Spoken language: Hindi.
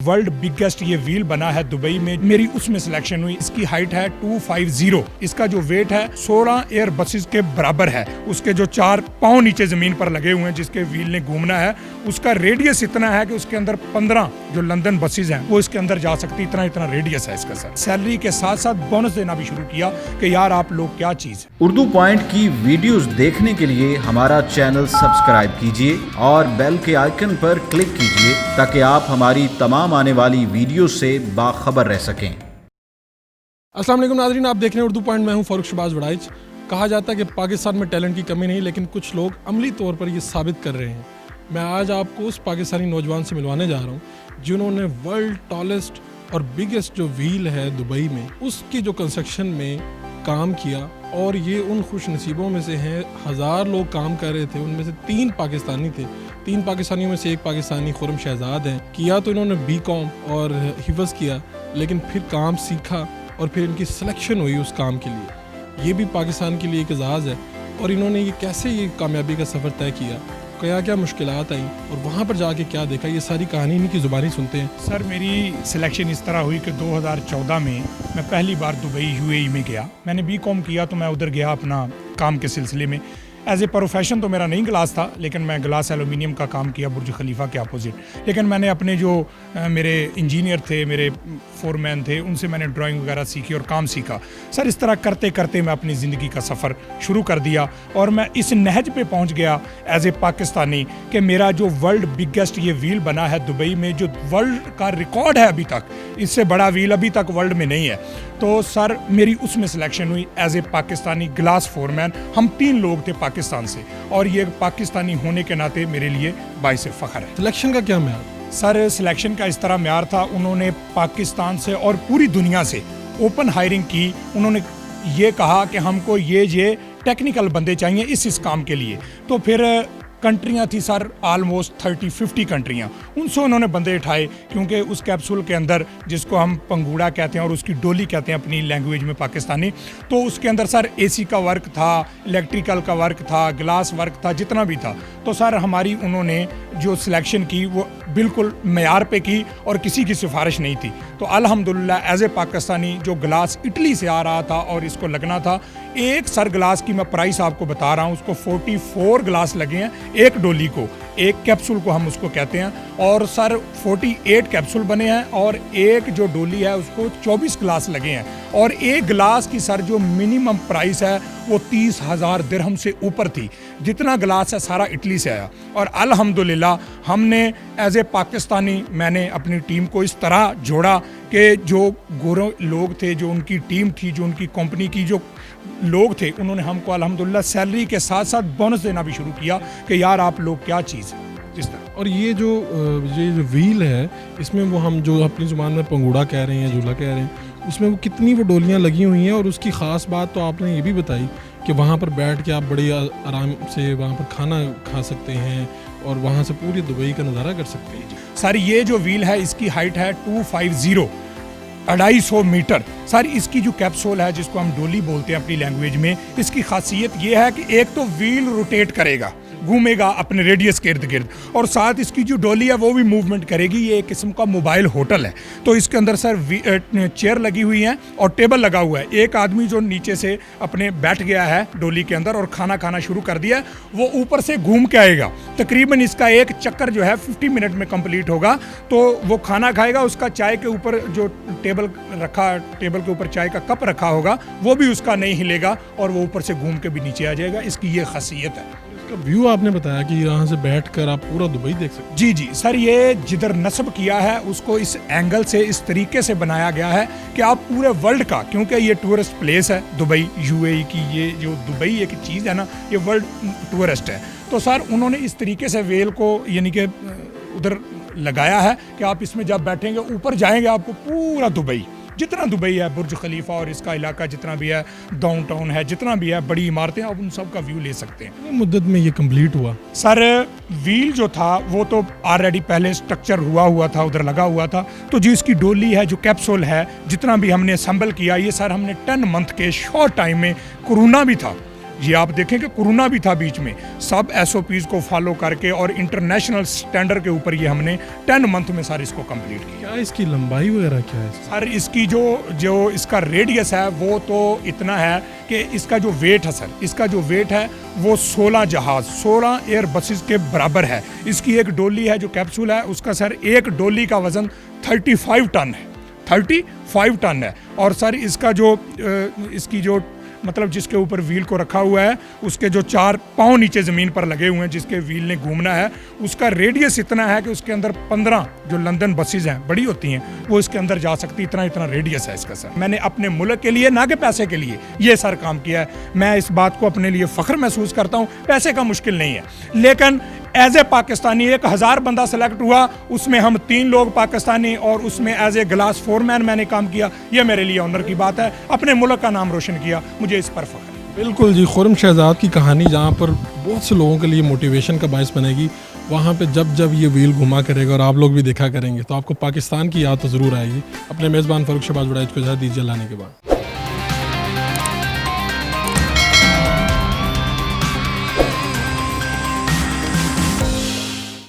वर्ल्ड बिगेस्ट ये व्हील बना है दुबई में, मेरी उसमें सिलेक्शन हुई। इसकी हाइट है 250, इसका जो वेट है 16 एयर बसेस के बराबर है। उसके जो 4 पाँव नीचे जमीन पर लगे हुए हैं जिसके व्हील ने घूमना है, उसका रेडियस इतना है कि उसके अंदर 15 जो लंदन बसेस हैं वो इसके अंदर जा सकती, इतना रेडियस है इसका। सर सैलरी के साथ साथ बोनस देना भी शुरू किया कि यार आप लोग क्या चीज है। उर्दू पॉइंट की वीडियोस देखने के लिए हमारा चैनल सब्सक्राइब कीजिए और बेल के आइकन पर क्लिक कीजिए ताकि आप हमारी तमाम आने वाली वीडियो से बाखबर रह सकें। अस्सलाम वालेकुम नाज़रीन, आप देख रहे हैं उर्दू पॉइंट। मैं हूं फारूक शहबाज वड़ाइच। कहा जाता है कि पाकिस्तान में टैलेंट की कमी नहीं, लेकिन कुछ लोग अमली तौर पर ये साबित कर रहे हैं। मैं आज आपको उस पाकिस्तानी नौजवान से मिलवाने जा रहा हूं जिन्होंने वर्ल्ड टॉलेस्ट और बिगेस्ट जो व्हील है दुबई में, उसकी जो कंस्ट्रक्शन में काम किया। और ये उन खुश नसीबों में से हैं। 1000 लोग काम कर रहे थे, उनमें से 3 पाकिस्तानी थे। 3 पाकिस्तानियों में से एक पाकिस्तानी खुरम शहजाद हैं। किया तो इन्होंने बीकॉम और हिफ्ज़ किया, लेकिन फिर काम सीखा और फिर इनकी सिलेक्शन हुई उस काम के लिए। ये भी पाकिस्तान के लिए एक एजाज़ है। और इन्होंने ये कैसे ये कामयाबी का सफ़र तय किया, क्या क्या मुश्किलात आई और वहाँ पर जाके क्या देखा, ये सारी कहानी इनकी ज़ुबानी सुनते हैं। सर मेरी सिलेक्शन इस तरह हुई कि 2014 में मैं पहली बार दुबई यूएई में गया। मैंने बीकॉम किया तो मैं उधर गया अपना काम के सिलसिले में। एज ए प्रोफेशन तो मेरा नहीं ग्लास था, लेकिन मैं ग्लास एलुमिनियम का काम किया बुर्ज खलीफा के अपोजिट। लेकिन मैंने अपने जो मेरे इंजीनियर थे, मेरे फोरमैन थे, उनसे मैंने ड्राइंग वगैरह सीखी और काम सीखा। सर इस तरह करते करते मैं अपनी ज़िंदगी का सफ़र शुरू कर दिया और मैं इस नहज पे पहुंच गया एज ए पाकिस्तानी कि मेरा जो वर्ल्ड बिगेस्ट ये व्हील बना है दुबई में, जो वर्ल्ड का रिकॉर्ड है अभी तक, इससे बड़ा व्हील अभी तक वर्ल्ड में नहीं है। तो सर मेरी उसमें सिलेक्शन हुई as a Pakistani glass foreman. हम 3 लोग थे पाकिस्तान से और ये पाकिस्तानी होने के नाते मेरे लिए बाइस फ़ख्र है। सिलेक्शन का क्या म्यार? सर सिलेक्शन का इस तरह म्यार था, उन्होंने पाकिस्तान से और पूरी दुनिया से ओपन हायरिंग की। उन्होंने ये कहा कि हमको ये टेक्निकल बंदे चाहिए इस काम के लिए। तो फिर कंट्रियाँ थी सर आलमोस्ट 30-50 कंट्रियाँ, उनसे उन्होंने बंदे उठाए क्योंकि उस कैप्सूल के अंदर, जिसको हम पंगूड़ा कहते हैं और उसकी डोली कहते हैं अपनी लैंग्वेज में पाकिस्तानी, तो उसके अंदर सर एसी का वर्क था, इलेक्ट्रिकल का वर्क था, ग्लास वर्क था, जितना भी था। तो सर हमारी उन्होंने जो सिलेक्शन की वो बिल्कुल मेयार पे की और किसी की सिफारिश नहीं थी। तो अल्हम्दुलिल्लाह एज ए पाकिस्तानी जो ग्लास इटली से आ रहा था और इसको लगना था, एक सर ग्लास की मैं प्राइस आपको बता रहा हूँ, उसको 44 ग्लास लगे हैं एक डोली को, एक कैप्सूल को हम उसको कहते हैं। और सर 48 कैप्सूल बने हैं और एक जो डोली है उसको 24 ग्लास लगे हैं। और एक ग्लास की सर जो मिनिमम प्राइस है वो 30,000 दिरहम से ऊपर थी। जितना ग्लास है सारा इटली से आया। और अल्हम्दुलिल्लाह हमने एज ए पाकिस्तानी, मैंने अपनी टीम को इस तरह जोड़ा कि जो गोरे लोग थे, जो उनकी टीम थी, जो उनकी कंपनी की जो लोग थे, उन्होंने हमको अल्हम्दुलिल्लाह सैलरी के साथ साथ बोनस देना भी शुरू किया कि यार आप लोग क्या चीज़ है इस तरह। और ये जो व्हील है, इसमें वो हम जो अपनी ज़ुबान में पंगूड़ा कह रहे हैं, झूला कह रहे हैं, उसमें वो कितनी वो डोलियाँ लगी हुई हैं। और उसकी ख़ास बात तो आपने ये भी बताई कि वहाँ पर बैठ के आप बड़े आराम से वहाँ पर खाना खा सकते हैं और वहाँ से पूरी दुबई का नज़ारा कर सकते हैं। सर ये जो व्हील है इसकी हाइट है 250, 250 मीटर। सर इसकी जो कैप्सूल है, जिसको हम डोली बोलते हैं अपनी लैंग्वेज में, इसकी खासियत ये है कि एक तो व्हील रोटेट करेगा, घूमेगा अपने रेडियस के इर्द गिर्द, और साथ इसकी जो डोली है वो भी मूवमेंट करेगी। ये एक किस्म का मोबाइल होटल है। तो इसके अंदर सर चेयर लगी हुई हैं और टेबल लगा हुआ है। एक आदमी जो नीचे से अपने बैठ गया है डोली के अंदर और खाना खाना शुरू कर दिया, वो ऊपर से घूम के आएगा। तकरीबन इसका एक चक्कर जो है 50 मिनट में कंप्लीट होगा। तो वो खाना खाएगा, उसका चाय के ऊपर जो टेबल के ऊपर चाय का कप रखा होगा वो भी उसका नहीं हिलेगा और वो ऊपर से घूम के भी नीचे आ जाएगा। इसकी ये खासियत है। व्यू आपने बताया कि यहाँ से बैठकर आप पूरा दुबई देख सकते हैं। जी जी सर, ये जिधर नस्ब किया है उसको इस एंगल से, इस तरीके से बनाया गया है कि आप पूरे वर्ल्ड का, क्योंकि ये टूरिस्ट प्लेस है दुबई यूएई की, ये जो दुबई एक चीज़ है ना, ये वर्ल्ड टूरिस्ट है। तो सर उन्होंने इस तरीके से वेल को यानी कि उधर लगाया है कि आप इसमें जब बैठेंगे ऊपर जाएंगे आपको पूरा दुबई, जितना दुबई है, बुर्ज खलीफा और इसका इलाका जितना भी है, डाउनटाउन है, जितना भी है, बड़ी इमारतें, आप उन सब का व्यू ले सकते हैं। मुद्दत में ये कंप्लीट हुआ? सर व्हील जो था वो तो ऑलरेडी पहले स्ट्रक्चर हुआ था, उधर लगा हुआ था। तो जो इसकी डोली है, जो कैप्सूल है, जितना भी हमने असम्बल किया, ये सर हमने 10 मंथ के शॉर्ट टाइम में, कोरोना भी था ये आप देखें कि कोरोना भी था बीच में, सब SOPs को फॉलो करके और इंटरनेशनल स्टैंडर्ड के ऊपर ये हमने 10 मंथ में सर इसको कंप्लीट किया। क्या इसकी लंबाई वगैरह क्या है? सर इसकी जो इसका रेडियस है वो तो इतना है कि इसका जो वेट है सर, इसका जो वेट है वो 16 एयर बसेस के बराबर है। इसकी एक डोली है जो कैप्सूल है, उसका सर एक डोली का वज़न 35 टन है, 35 टन है। और सर इसका इसकी जो मतलब जिसके ऊपर व्हील को रखा हुआ है, उसके जो 4 पाँव नीचे ज़मीन पर लगे हुए हैं जिसके व्हील ने घूमना है, उसका रेडियस इतना है कि उसके अंदर 15 जो लंदन बसेस हैं बड़ी होती हैं वो इसके अंदर जा सकती, इतना रेडियस है इसका सर। मैंने अपने मुल्क के लिए, ना कि पैसे के लिए, ये सर काम किया है। मैं इस बात को अपने लिए फ़ख्र महसूस करता हूँ। पैसे का मुश्किल नहीं है, लेकिन एज ए पाकिस्तानी 1000 बंदा सेलेक्ट हुआ, उसमें हम 3 लोग पाकिस्तानी और उसमें एज ए ग्लास फोरमैन मैंने काम किया। ये मेरे लिए ऑनर की बात है, अपने मुल्क का नाम रोशन किया, मुझे इस पर फ़ख्र है। बिल्कुल जी, खुर्रम शहजाद की कहानी जहाँ पर बहुत से लोगों के लिए मोटिवेशन का बायस बनेगी, वहाँ पे जब ये व्हील घुमा करेगा और आप लोग भी देखा करेंगे तो आपको पाकिस्तान की याद तो ज़रूर आएगी। अपने मेज़बान फ़ारूक शहबाज वड़ाइच को इजाज़त दीजिए लाने के बाद।